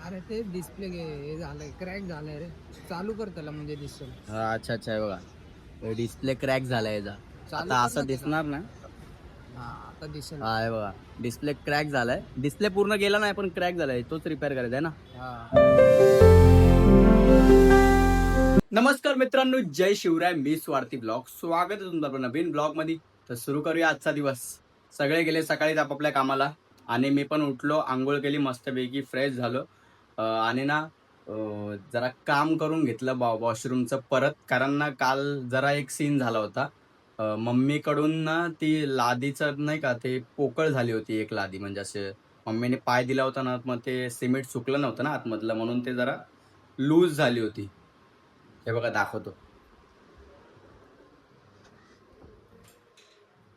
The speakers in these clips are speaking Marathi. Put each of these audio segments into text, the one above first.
अरे ते डिस्प्ले हे झालंय, क्रॅक झालंय रे. चालू कर त्याला म्हणजे दिसेल. हा, अच्छा अच्छा आहे बघा, डिस्प्ले क्रॅक झालाय याचा. चालू आता कर असं ना त्याला. दिसणार ना. हा आता दिसेल. हा आहे बघा, डिस्प्ले क्रॅक झालाय. डिस्प्ले पूर्ण गेला नाही पण क्रॅक झालाय, तोच रिपेअर करायचा आहे ना. हा नमस्कार मित्रांनो, जय शिवराय. मी स्वार्थी ब्लॉग, स्वागत आहे तुमचं नवीन ब्लॉग मध्ये. तर सुरू करूया आजचा दिवस. सगळे गेले सकाळीच आपापल्या कामाला आणि मी पण उठलो, आंघोळ केली, मस्तपैकी फ्रेश झालो. आणि ना जरा काम करून घेतलं वॉशरूमचं परत, कारण ना काल जरा एक सीन झाला होता. मम्मीकडून ना ती लादीचं नाही का, ते पोकळ झाली होती एक लादी. म्हणजे असे मम्मीने पाय दिला होता ना, मग ते सिमेंट सुकलं नव्हतं ना आतमधलं, म्हणून ते जरा लूज झाली होती. हे बघा दाखवतो.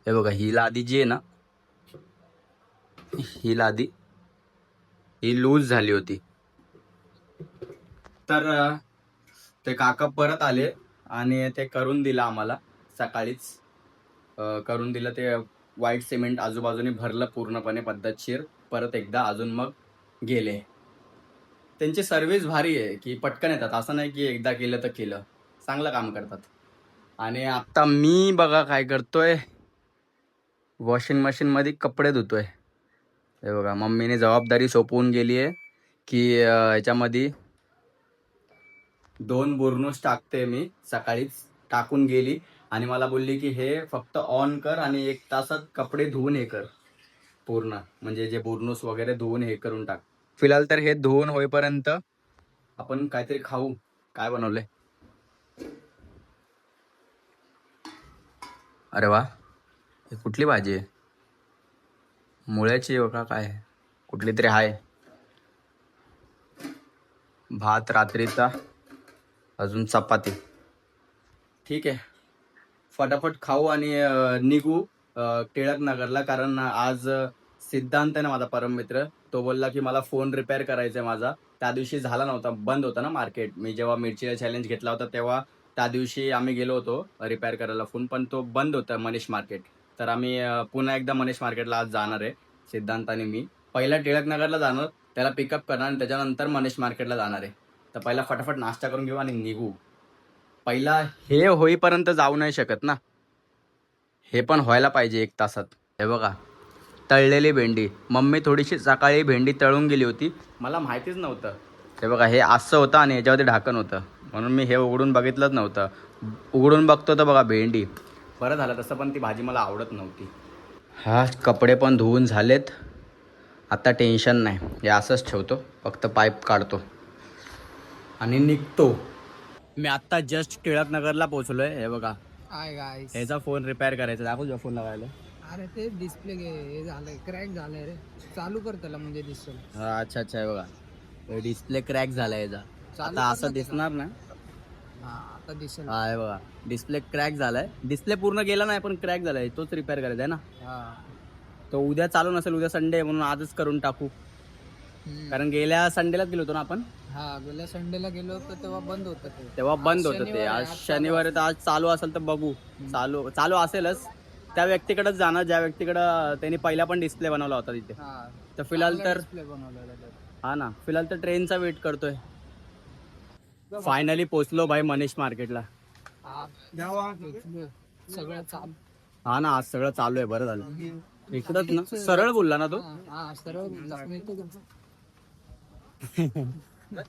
हे बघा, ही लादी जी आहे ना, ही लादी ही लूज झाली होती. तर ते काका परत आले आणि ते करून दिलं आम्हाला सकाळीच. करून दिलं ते. व्हाईट सिमेंट आजूबाजूने भरलं पूर्णपणे पद्धतशीर. परत एकदा अजून मग गेले. त्यांची सर्व्हिस भारी आहे की पटकन येतात, असं नाही की एकदा केलं तर केलं. चांगलं काम करतात. आणि आता मी बघा काय करतोय, वॉशिंग मशीन मध्ये कपडे धुतोय. हे बघा, मम्मीने जबाबदारी सोपवून गेली आहे की ह्याच्यामध्ये 2 बुरनूस टाकते. मी सकाळीच टाकून गेली आणि मला बोलली की हे फक्त ऑन कर आणि 1 तासात कपडे धुवून हे कर पूर्ण, म्हणजे जे बुरनूस वगैरे धुवून हे करून टाक. फिलहाल तर हे धुवून होईपर्यंत आपण काहीतरी खाऊ. काय बनवलंय? अरे वा, हे कुठली भाजी आहे? मुळ्याची आहे का काय? कुठली तरी आहे. भात रात्रीचा, अजून चपाती. ठीक आहे, फटाफट खाऊ आणि निघू टिळक नगरला. कारण आज सिद्धांत आहे ना माझा परम मित्र, तो बोलला की मला फोन रिपेअर करायचा आहे माझा. त्या दिवशी झाला नव्हता, बंद होता ना मार्केट. मी जेव्हा मिरचीला चॅलेंज घेतला होता तेव्हा त्या दिवशी आम्ही गेलो होतो रिपेअर करायला फोन, पण तो बंद होता मनीष मार्केट. तर आम्ही पुन्हा एकदा मनीष मार्केटला आज जाणार आहे, सिद्धांत आणि मी. पहिला टिळक नगरला जाणार, त्याला पिकअप करणार आणि त्याच्यानंतर मनीष मार्केटला जाणार आहे. तर पहिला फटाफट नाश्ता करून घेऊ आणि निघू. पहिला हे होईपर्यंत जाऊ नाही शकत ना, हे पण व्हायला पाहिजे 1 तासात. हे बघा, तळलेली भेंडी. मम्मी थोडीशी सकाळी भेंडी तळून गेली होती, मला माहितीच नव्हतं. हे बघा, हे असं होतं आणि ह्याच्यावरती ढाकण होतं, म्हणून मी हे उघडून बघितलंच नव्हतं. उघडून बघतो तर बघा भेंडी. बरं झालं तसं, पण ती भाजी मला आवडत नव्हती. हा, कपडे पण धुवून झालेत. आता टेन्शन नाही, हे असंच ठेवतो, फक्त पाईप काढतो आणि निघतो. मी आत्ता जस्ट टिळक नगरला पोहोचलोय. हे बघा, हाय गाईस. ह्याचा फोन रिपेअर करायचा. दाखव तुझा फोन लावायला. अरे ते डिस्प्ले हे झालंय, क्रॅक झालंय रे. चालू कर त्याला म्हणजे दिसेल. हा, अच्छा अच्छा आहे बघा, डिस्प्ले क्रॅक झालाय याचा. चालू आता कर असं ना दिसणार ना. हा आता दिसेल. हा आहे बघा, डिस्प्ले क्रॅक झालाय. डिस्प्ले पूर्ण गेला नाही पण क्रॅक झालाय, तोच रिपेअर करायचा आहे ना. हा तो उद्या चालू नसेल, उद्या संडे आहे म्हणून आजच करून टाकू. कारण गेल्या संडेलाच गेलो होतो ना आपण. हा गेल्या संडेला गेलो होतो तेव्हा बंद होतं ते. तेव्हा बंद होतं ते. शनिवार आहे, आज आज शनिवार आहे, तर आज चालू असेल तर बघू. चालू असेलच. त्या व्यक्तीकडेच जाणार ज्या व्यक्तीकडं त्यांनी पहिला पण डिस्प्ले बनवला होता तिथे. हा तर फिलहाल तर डिस्प्ले बनवलेला आहे. हा ना, फिलहाल तर ट्रेनचा वेट करतोय. फायनली पोचलो भाई मनीष मार्केटला. सगळं चालू. हा ना, आज सगळं चालू आहे. बरं झालं इकडंच ना. सरळ बोलला ना तो. हा सरळ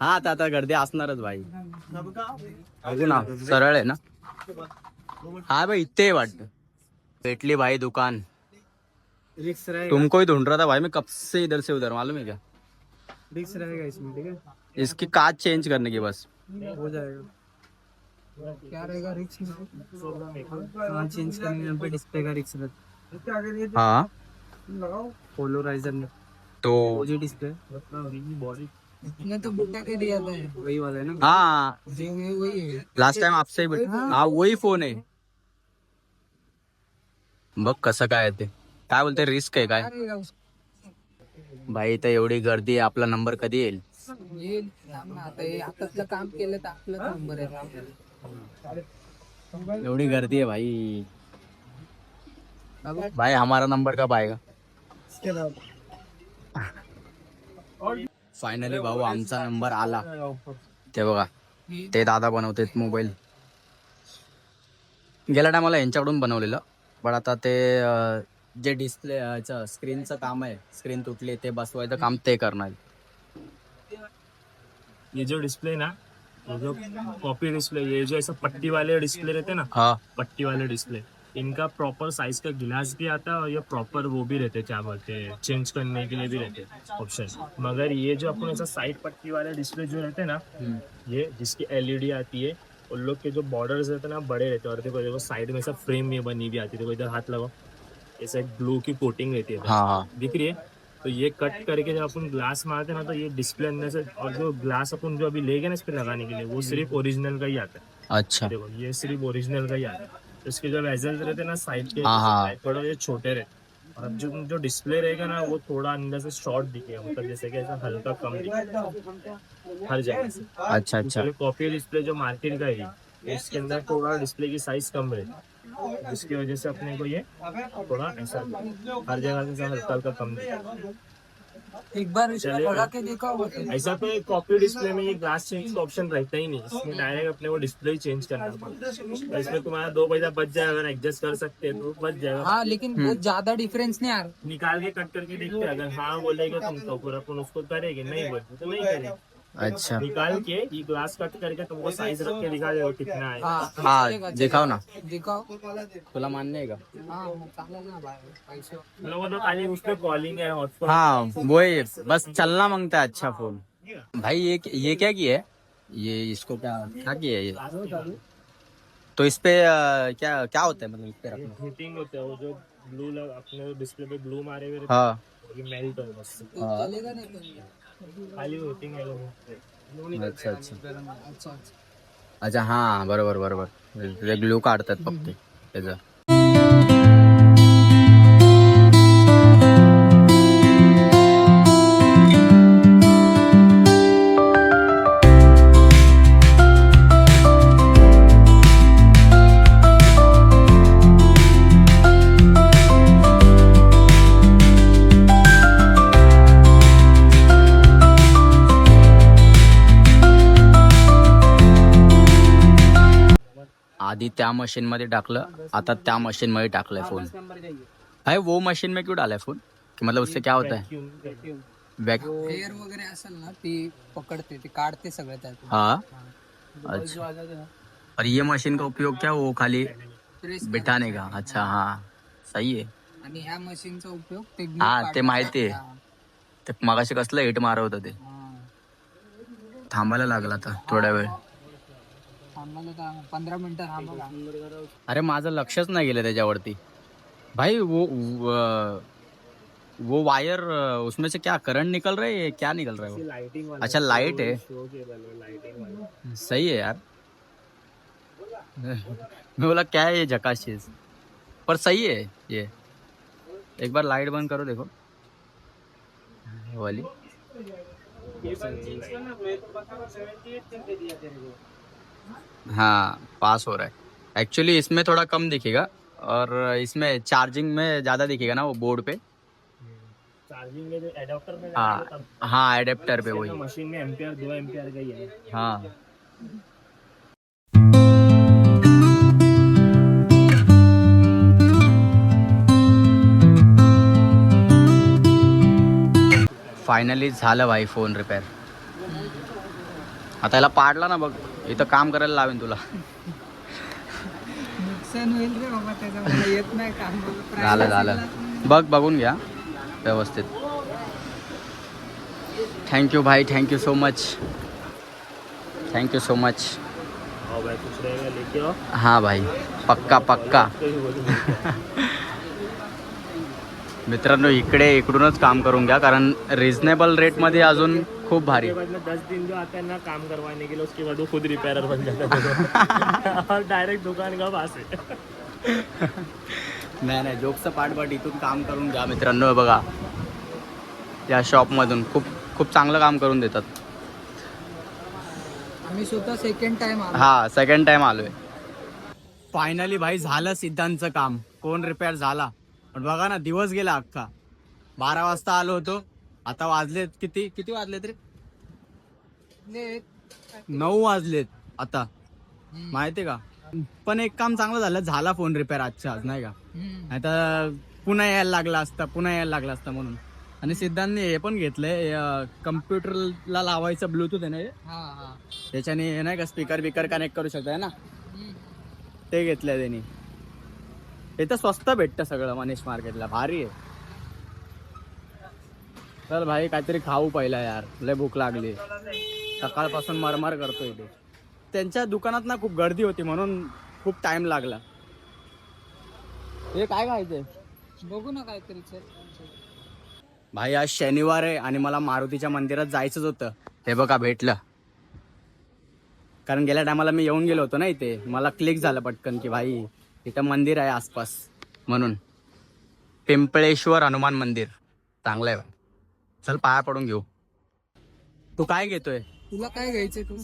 हा, आता गर्दी असणारच भाई. बघू ना, सरळ आहे ना. हा भाई, इथे वाटत पेटली भाई दुकान. तुमको ही ढूंढ रहा था भाई मैं कब से, इधर से उधर, मालूम है क्या? रिक्स रहेगा इसमें, ठीक है? इसकी कांच चेंज करने की बस. हो जाएगा. क्या रहेगा रिक्स में? चेंज करने पे डिस्प्ले का रिक्स रहता. हाँ, पोलराइजर में तो जो डिस्प्ले इसने तो बुट्टा के दिया था, वही वाला है ना. हाँ, वही है. लास्ट टाइम आपसे ही हाँ वही फोन आहे. बघ कसं काय आहे ते. काय बोलते, रिस्क आहे काय भाई? तर एवढी गर्दी आहे, आपला नंबर कधी येईल? आता आतातलं काम केलं तर आपलं नंबर आहे. एवढी गर्दी आहे भाई. भाई हमारा नंबर कब आएगा? फायनली भाऊ आमचा नंबर आला. ते बघा ते दादा बनवतात मोबाईल. गेल्या टायमाला यांच्याकडून बनवलेलं, पण आता ते जे डिस्प्ले स्क्रीनचं काम आहे, स्क्रीन तुटली ते बसवायचं काम ते करणार. ये जो डिस्प्ले ना, ये जो कॉपी डिस्प्ले, ये जो ऐसा पट्टी वाले डिस्प्ले रहते ना, हाँ पट्टी वाले डिस्प्ले, इनका प्रॉपर साइज का गिलास भी आता है और ये प्रॉपर वो भी रहते, क्या बोलते हैं, चेंज करने के लिए भी रहते ऑप्शन. मगर ये जो अपन ऐसा साइड पट्टी वाले डिस्प्ले जो रहते हैं ना, ये जिसकी एलईडी आती है, उन लोग के जो बॉर्डर्स रहते हैं ना बड़े रहते हैं. और देखो साइड में सब फ्रेम ये बनी भी आती है. देखो इधर हाथ लगाओ, ऐसा एक ग्लू की कोटिंग रहती है, हाँ हाँ दिख रही है. तो ये कट करके जब अपन ग्लास मारते हैं ना, तो ये डिस्प्ले अंदर से, और जो ग्लास अपन जो अभी ले गए ना इस पे लगाने के लिए, वो सिर्फ ओरिजिनल का ही आता है. अच्छा देखो ये सिर्फ ओरिजिनल का ही आता है. तो इसके जो वेजल्स रहते हैं ना साइड के, हाँ. थोड़ा ये छोटे रहते. और अब जो डिस्प्ले रहेगा ना, वो थोड़ा अंदर से शॉर्ट दिखेगा, मतलब जैसे कि ऐसा हल्का कम दिखेगा हर जगह से. अच्छा अच्छा कॉपी डिस्प्ले जो मार्केट का है, इसके अंदर थोड़ा डिस्प्ले की साइज कम रहती है, जिसकी वजह से अपने को ये थोड़ा ऐसा हर जगह से हल्का हल्का कम दिखेगा. एक बार इसको चलेगा. लगा के देखा होगा तो। ऐसा तो कॉपी डिस्प्ले में ये ग्लास चेंज का ऑप्शन रहता ही नहीं. इसमें डायरेक्ट अपने को डिस्प्ले ही चेंज करना पड़ता है. इसमें तुम्हारा 2 पैसा बच जाएगा, अगर एडजस्ट कर सकते हैं तो बच जाएगा. हाँ लेकिन बहुत ज्यादा डिफरेंस नहीं आ रहा. निकाल के कट करके देखते हैं, अगर हाँ बोलेगा तुम तो पूरा अपन उसको करेंगे, नहीं बोलते तो नहीं करेंगे. अच्छा निकाल के ये ग्लास कट करके तुमको साइज रख के दिखा देगा कितना है. हाँ दिखाओ ना. दिखाओ. तुला मान्य आहे का? हाँ चालेल ना भाई, पैसे. लोगों तो खाली उसमें कॉलिंग है, हॉटस्पॉट. हाँ वही बस चलना मांगता है. अच्छा फोन भाई. ये क्या किया है? ये इसको क्या क्या किया है ये? तो इस पे क्या क्या होता है, मतलब इस पे रखना? हीटिंग होता है, वो जो ब्लू अपने डिस्प्ले पे ब्लू मारे हुए रहते हाँ हैं, ये मेल्ट हो बस. हाँ. चलेगा नहीं तो. खाली हीटिंग है. अच्छा अच्छा अच्छा. अच्छा. हा बरोबर बरोबर. ते ग्लू काढतात फक्त त्याचं. आधी त्या मशीन मध्ये टाकलं, आता त्या मशीन मध्ये टाकलंय फोन. भाई वो मशीन में क्यों डाला है फोन? कि मतलब उससे क्या होता है? बैक. एअर वगैरे असेल ना ती पकडते, ती काढते सगळं त्यात. हाँ अच्छा. और ये मशीन का उपयोग क्या, वो खाली प्रेस बिठाने का? अच्छा हाँ सही आहे. आणि ह्या मशीनचा उपयोग ते हा ते माहिती आहे. ते मगाशी कसलं हिट मारत होतं ते. थांबायला लागला आता थोड्या वेळ. 15 मिनिटं थांबा. अरे माझं लक्षच नाही गेलं त्याच्यावरती. भाई वो वायर उसमें से क्या करंट निकल रहा है, क्या निकल रहा है वो? लाइटिंग अच्छा लाइट है. लाइटिंग. सही है यार. मैं बोला क्या है ये झकाश चीज, पर सही है ये. एक बार लाइट बंद करो देखो ये वाली. हाँ पास हो रहा है. एक्चुअली इसमें थोड़ा कम दिखेगा और इसमें चार्जिंग में ज़्यादा दिखेगा ना वो बोर्ड पे. चार्जिंग में जो एडाप्टर में हाँ हाँ एडेप्टर पे वही. मशीन में एम्पियर 2 एम्पियर का ही है. हाँ फायनली झालं भाई फोन रिपेअर. आता याला पाडला ना बघ, इथं काम करायला लावेन तुला. नुकसान होईल रे बाबा त्याचं, मला येत नाही काम. झालं झालं. बघून घ्या व्यवस्थित. थँक्यू भाई, thank you so much. Thank you so much. और भाई कुछ रहेगा लेके आओ. हाँ भाई पक्का पक्का. मित्रांनो इकडूनच काम करून घ्या, कारण रिजनेबल रेटमध्ये अजून खूप भारी. 10 दिन जो आता है ना काम करवाने के लिए, उसके बाद वो खुद रिपेयरर बन जाता है और डायरेक्ट दुकान का पास है. नाही जोकचं पाठपाठ इथून काम करून घ्या मित्रांनो. बघा या शॉपमधून खूप चांगलं काम करून देतात. आम्ही स्वतः सेकंड टाइम आलो. हा सेकंड टाइम आलोय. फायनली भाई झालं सिद्धांतचं काम. कोण रिपेअर झाला. पण बघा ना दिवस गेला अख्खा. 12 वाजता आलो होतो, आता वाजलेत किती वाजलेत रे? 9 वाजलेत आता, माहितीये का. पण एक काम चांगलं झाला फोन रिपेअर आजच्या आज, नाही का. आता पुन्हा यायला लागला असता म्हणून. आणि सिद्धांतने हे पण घेतलंय, कम्प्युटरला लावायचं ब्लूटूथ आहे ना हे. त्याच्याने नाही का स्पीकर बिकर कनेक्ट करू शकताय ना, ते घेतलंय त्यांनी. ते तर स्वस्त भेटतं सगळं मनीष मार्केटला, भारी आहे. चल भाई काहीतरी खाऊ पहिला यार, लय भूक लागली, सकाळपासून मरमर करतो इथे. त्यांच्या दुकानात ना खूप गर्दी होती म्हणून खूप टाइम लागला. हे काय खायचंय बघू ना काहीतरी. भाई आज शनिवार आहे आणि मला मारुतीच्या मंदिरात जायचंच होतं. हे बघा भेटलं, कारण गेल्या टायमाला मी येऊन गेलो होतो ना इथे, मला क्लिक झालं पटकन की भाई इथं मंदिर आहे आसपास म्हणून. पिंपळेश्वर हनुमान मंदिर चांगलं आहे भाई. चल पाया पडून घेऊ. तू काय घेतोय? तुला काय घ्यायचंय? तू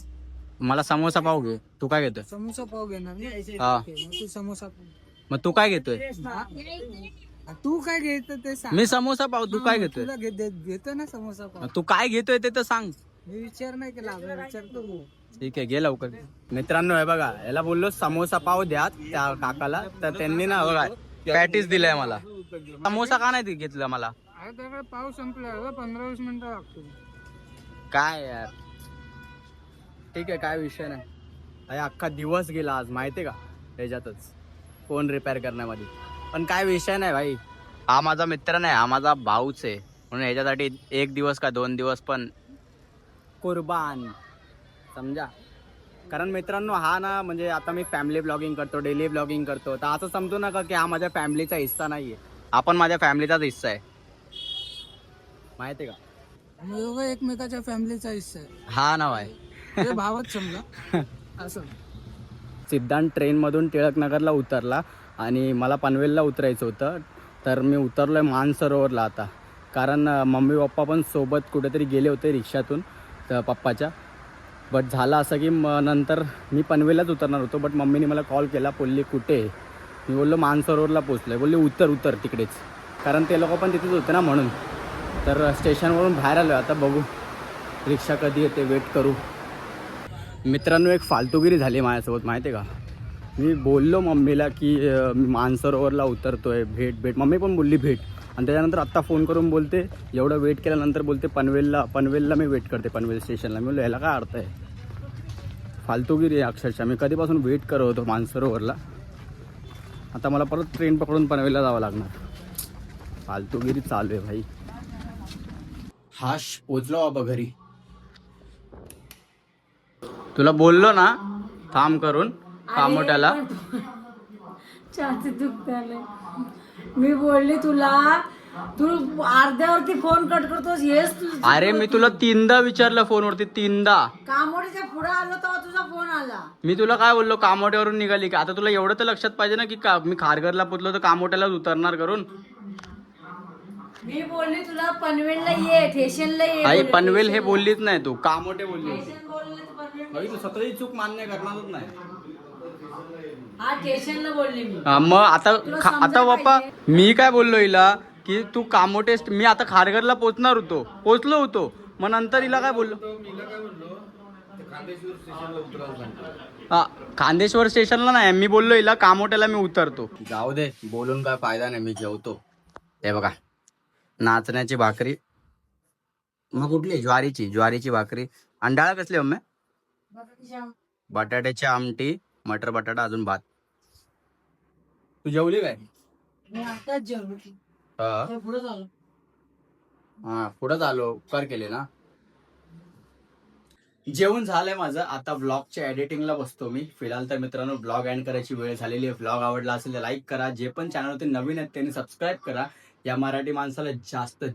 मला समोसा पाव घे. तू काय घेतोय? समोसा पाव घेणार ना? हा. तू समोसा पाव. मग तू काय घेतोय? तू काय घेतो ते सांग. मी समोसा पाव. तू काय घेतोय? तुला घेतो ना समोसा पाव. तू काय घेतोय ते तर सांग. मी विचार नाही केला, विचारतो. ठीक आहे, घे लवकर. मित्रांनो हे बघा, याला बोललो समोसा पाव द्या त्या काकाला, तर त्यांनी ना बघा पॅटीस दिलाय मला. समोसा का नाही घेतला मला? त्याकडे पाव संपला, 15-20 मिनिटं लागतो. काय यार, ठीक आहे, काय विषय नाही. अरे अख्खा दिवस गेला आज माहितीये का त्याच्यातच, फोन रिपेअर करण्यामध्ये. पण काय विषय नाही भाई, हा माझा मित्र नाही, हा माझा भाऊच आहे. म्हणून ह्याच्यासाठी 1 दिवस का 2 दिवस पण कुर्बान, समजा. कारण मित्रांनो हा ना, म्हणजे आता मी फॅमिली ब्लॉगिंग करतो, डेली ब्लॉगिंग करतो, तर असं समजू नका की हा माझ्या फॅमिलीचा हिस्सा नाहीये. हा पण माझ्या फॅमिलीचाच हिस्सा आहे, माहितीये का. दोघं एकमेकाच्या फॅमिलीचा हिस्सा आहे. हा ना भाई, ते भावच समजा असं. सिद्धांत ट्रेनमधून टिळकनगरला उतरला आणि मला पनवेलला उतरायचं होतं, तर मी उतरलोय मानसरोवरला आता. कारण मम्मी पप्पा पण सोबत कुठेतरी गेले होते रिक्षातून तर पप्पाच्या. बट झालं असं की नंतर मी पनवेललाच उतरणार होतो, बट मम्मीने मला कॉल केला, बोलली कुठे. मी बोललो मानसरोवरला पोचलो आहे. बोलली उतर तिकडेच, कारण ते लोक पण तिथेच होते ना म्हणून. तर स्टेशनवरून बाहेर आलो आता, बघू रिक्षा कधी येते, वेट करू. मित्रांनो एक फालतूगिरी झाली माझ्यासोबत माहिती आहे का. मी बोललो मम्मीला की मी मानसरोवरला उतरतोय, भेट. मम्मी पण बोलली भेट. आणि त्याच्यानंतर आत्ता फोन करून बोलते, एवढं वेट केल्यानंतर बोलते पनवेलला मी वेट करते, पनवेल स्टेशनला. मी बोललो ह्याला काय अर्थ आहे, फालतूगिरी आहे अक्षरशः. मी कधीपासून वेट करत होतो मानसरोवरला, आता मला परत ट्रेन पकडून पनवेलला जावं लागणार. फालतूगिरी चालू आहे भाई. हाश पोचलो बाबा घरी. तुला बोललो ना थांब करून कामोट्याला. छाती दुखते. मी बोलली तुला, तू अर्ध्यावरती फोन कट करतोस. येस तू. अरे मी तुला 3दा विचारलं फोनवरती, 3दा. कामोडीच्या पुढे आलो तेव्हा तुझा फोन आला. मी तुला काय बोललो, कामोट्यावरून निघाली का. आता तुला एवढं तर लक्षात पाहिजे ना की मी खारघरला पोचलो तर कामोट्यालाच उतरणार करून. मी बोलली तुला पनवेलला ये, स्टेशनला ये. आई पनवेल हे बोललीच नाही तू, कामोटे बोलली. स्टेशन बोलले तर पनवेल. भाई तू स्वतःची चूक मान्य करणारच नाही. हा स्टेशनला बोलली मी. मग आता बाप्पा मी काय बोललो हिला की तू कामोटे, मी आता खारघरला पोचलो होतो. मग नंतर हिला काय बोललो, हा खांदेश्वर स्टेशनला नाही, मी बोललो हिला कामोट्याला मी उतरतो. जाऊ दे, बोलून काय फायदा नाही, मी जेवतो. हे बघा नाचण्याची भाकरी. मग कुठली? ज्वारीची भाकरी. आणि डाळ कसली मम्मी? बटाट्याची आमटी, मटर बटाटा, अजून भात. तू जेवली काय? मी आताच जेवलो. हा पुढे झालो. हा पुढंच आलो, कर केले ना. जेवण झालंय माझं, आता ब्लॉगच्या एडिटिंगला बसतो मी. फिलहाल तर मित्रांनो ब्लॉग एंड करायची वेळ झालेली आहे. ब्लॉग आवडला असेल तर लाईक करा, जे पण चॅनलवरती नवीन आहेत त्यांनी सबस्क्राईब करा. या मराठी माणसाला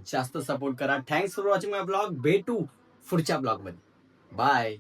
जास्त सपोर्ट करा. Thanks for watching my blog. भेटू पुढच्या ब्लॉग मध्ये. बाय.